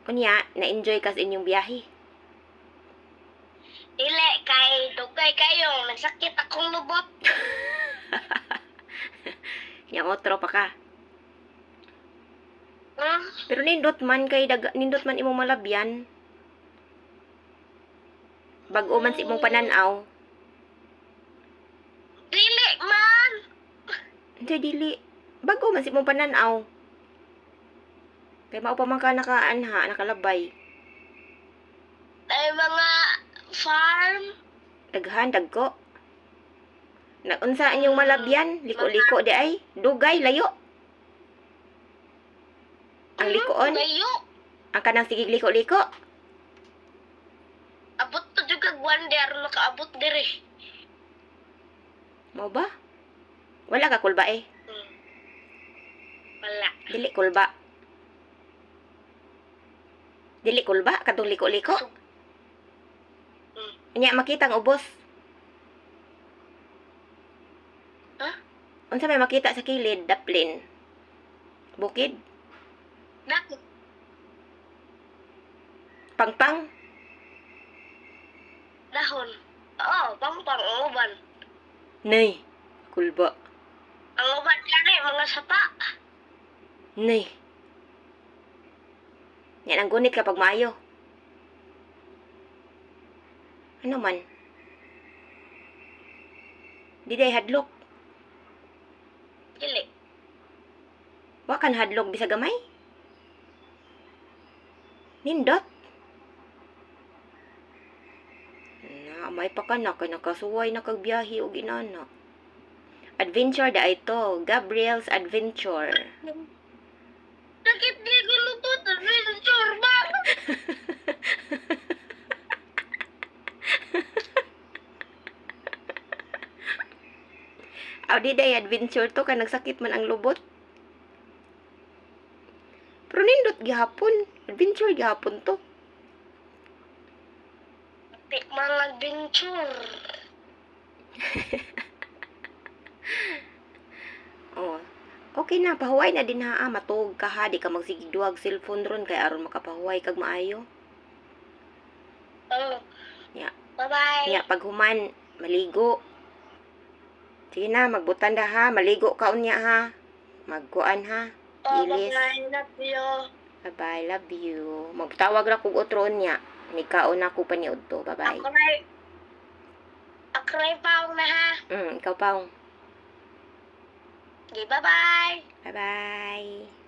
Unya, na-enjoy ka sa inyong biyahe. Dili, kay dugay kayo. Nagsakit akong lubot. Yang otro pa ka. Hmm? Pero nindot man nindot man imong malabyan. Bag-o man si imong pananaw. Dili man. Hindi dili. Bag-o man si imong pananaw. Kay mao pa man ka nakalabay. Ay mga farm. Daghan dagko. Naunsa inyong malabyan, liko-liko di ay. Dugay layo. Ang likoon, Layo. ang kanang sigig liko-liko. Abot to juga gwander. Nakaabot diri. Mao ba? Wala ka kulba eh. Wala. Dili kulba. Dili kulba kadtong liko-liko. Nya makita ang ubos. Ha? Unsa may makita sa kilid, daplin. Bukid, Bakit? pangpang. Dahon. Oo, pang-pang. Ang uban. Nay, kulba. Ang uban kani, mga sapa. Nay. Yan ang gunit kapag maayo. Ano man? Di day hadlok. Dili. Wa kan hadlok bisa gamay. Nindot. Na, may pa ka na, kay nakasuway na kagbiyahe o ginana. Adventure da ito. Gabriel's Adventure. Sakit di ko lubot. Adventure ba? Aw, di day adventure to, ka nagsakit man ang lubot. Pero nindot gihapon. Adventure gihapon to. Di mga adventure. Oh. Okay na, pahuway na din ha. Matug ka ha. Di ka magsigduwag cellphone ron kay aron makapahuway kag maayo. Oh. Ya. Bye-bye. Ya, pag human, maligo. Sige na, magbutan da ha. Maligo ka unya ha. Magkuan ha. Oh, Ilis. bye-bye. Love you. Bye-bye, love you. Magtawag ra kog otro unya. Nikaon ako pa ni Udto. Bye-bye. Akray pa na ha. Ikaw paong. Okay, bye-bye. Bye-bye.